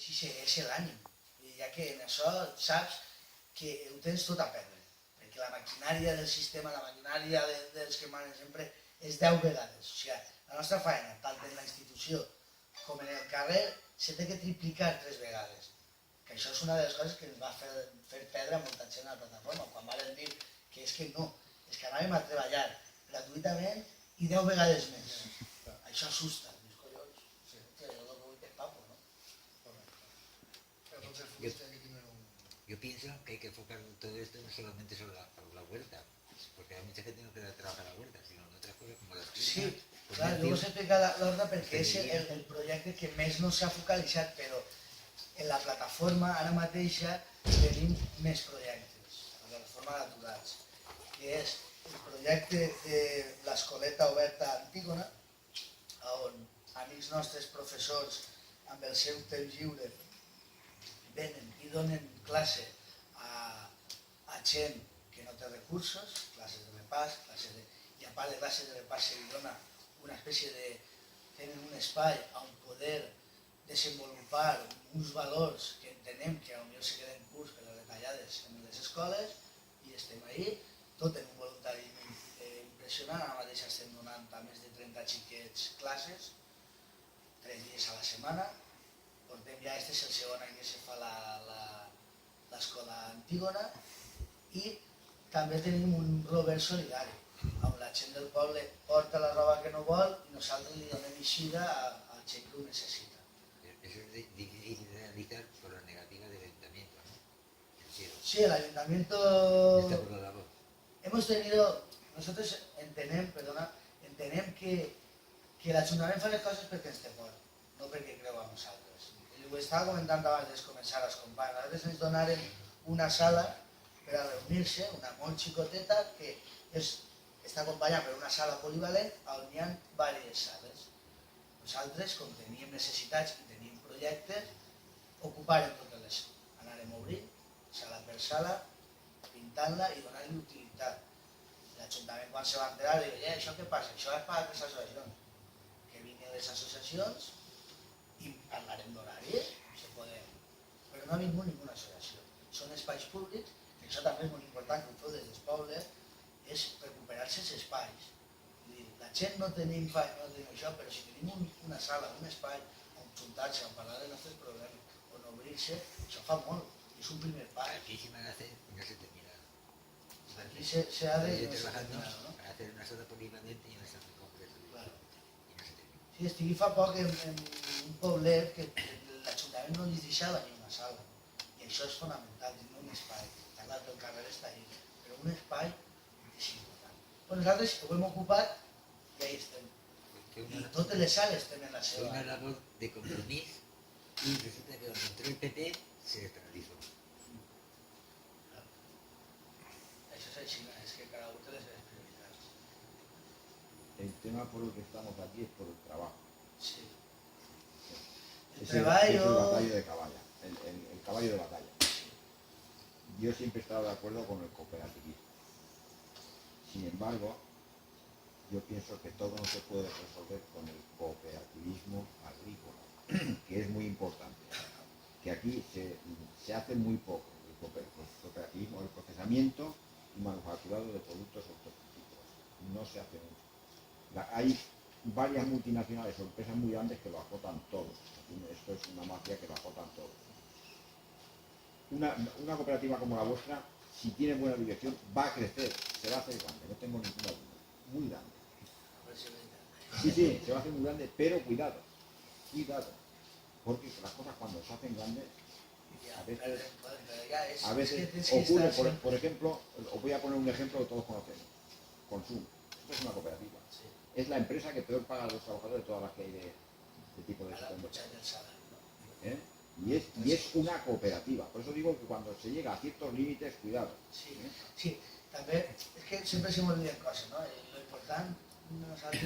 així segueix l'ànim. Ja que en això saps que ho tens tot a perdre, perquè la maquinària del sistema, la maquinària dels que manen sempre és 10 vegades. O sigui, la nostra feina, tant en la institució com en el carrer, se té que triplicar 3 vegades. Que això és una de les coses que ens va fer perdre molta gent a la plataforma, quan van dir que és que no, és que anàvem a treballar gratuïtament i 10 vegades més. Això assusta. Dius, collons, que jo lo que vull és papo, ¿no? Entonces, usted que tiene un... Yo pienso que hay que enfocar todo esto no solamente sobre la huerta, porque hay mucha gente que no quiere trabajar la huerta, sino en otras cosas como las Sí, clínicas, clar, jo us he explicat l'ordre perquè és el projecte que més no s'ha focalitzat, però en la plataforma ara mateixa tenim més projectes, la plataforma d'Aturats, que és el projecte de l'escoleta oberta a Antígona, on amics nostres professors amb el seu temps lliure venen i donen classe a gent que no té recursos, classes de repàs, i a part de classes de repàs se li dona una espècie de... tenen un espai on poder desenvolupar uns valors que entenem que potser se queden curts per les retallades en les escoles i estem ahí, tot en un voluntariament impressionant. Ara mateix estem donant a més de 30 xiquets classes, 3 dies a la setmana. Portem ja, este és el segon any que se fa l'escola Antígona i també tenim un rober solidari, on la gent del poble porta la roba que no vol i nosaltres li donem eixida a gent que ho necessita. Eso es difícil de realizar por las negativas del ayuntamiento, ¿no? Sí, el ayuntamiento... Está por la labor. Hemos tenido... Nosotros entenem que l'Ajuntament fa les coses perquè ens té por, no perquè creu en nosaltres. I ho estava comentant abans de començar els companys. Nosaltres ens donaren una sala per a reunir-se, una molt xicoteta, que està acompanyada per una sala polivalent on hi ha diverses sales. Nosaltres, com teníem necessitats i teníem projectes, ocupàrem totes les. Anàrem obrint, sala per sala, pintant-la i donant-li utilitat. L'Ajuntament, quan se va enterar, diu, això què passa? Això és per a les associacions. Que vinguin les associacions i parlarem d'horaris, se podem. Però no ha vingut ninguna associació. Són espais públics, que això també és molt important, que ho feu des dels pobles, és recuperar-se els espais. La gent no tenim això, però si tenim una sala, un espai on juntar-se, on parlar dels nostres problemes, on obrir-se, això fa molt. És un primer pas. Aquí si me hace, no se termina. Aquí se ha de... Estoy trabajando para hacer una sala polivalente y una sala completa. Claro. Y no se termina. Sí, estigui fa poc en un poblet que l'Ajuntament no li deixava ni una sala. I això és fonamental, tenir un espai. Està clar que el carrer està ahí, però un espai és important. Però nosaltres ho hem ocupat i ahí estem. I totes les sales tenen la Fue seva. una labor de compromiso y resulta que cuando entró el PP se despenalizó. Això és així, és que cada un té les seves prioritats. El tema por el que estamos aquí es por el trabajo. Sí. El Es treballo... el caballo de caballa, el caballo de batalla. Yo siempre he estado de acuerdo con el cooperativismo. Sin embargo, yo pienso que todo no se puede resolver con el cooperativismo agrícola, que es muy importante. Que aquí se hace muy poco el cooperativismo, el procesamiento y manufacturado de productos hortofrutícolas. No se hace mucho. Hay varias multinacionales o empresas muy grandes que lo acotan todo. Esto es una mafia que lo acotan todo. Una cooperativa como la vuestra, si tiene buena dirección, va a crecer, se va a hacer grande, no tengo ninguna duda. Muy grande. Sí, se va a hacer muy grande, pero cuidado, porque las cosas cuando se hacen grandes, a veces ocurre, por ejemplo, os voy a poner un ejemplo que todos conocemos, Consumo. Esto es una cooperativa. Es la empresa que peor paga a los trabajadores de todas las que hay de tipo de supermercados. Y es una cooperativa. Por eso digo que cuando se llega a ciertos límites, cuidado. Sí, també és que sempre se m'obliden coses, no? Lo important nosaltres